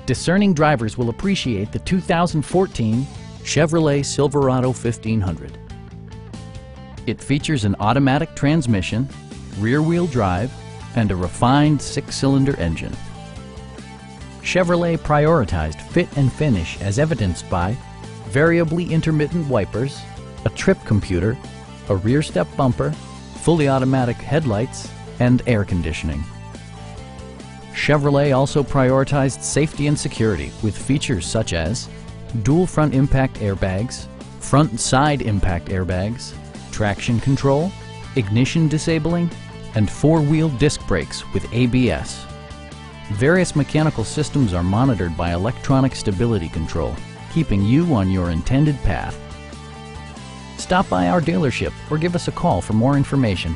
Discerning drivers will appreciate the 2014 Chevrolet Silverado 1500. It features an automatic transmission, rear-wheel drive, and a refined 6-cylinder engine. Chevrolet prioritized fit and finish as evidenced by variably intermittent wipers, a trip computer, a rear step bumper, fully automatic headlights, and air conditioning. Chevrolet also prioritized safety and security with features such as dual front impact airbags, front and side impact airbags, traction control, ignition disabling, and 4-wheel disc brakes with ABS. Various mechanical systems are monitored by electronic stability control, keeping you on your intended path. Stop by our dealership or give us a call for more information.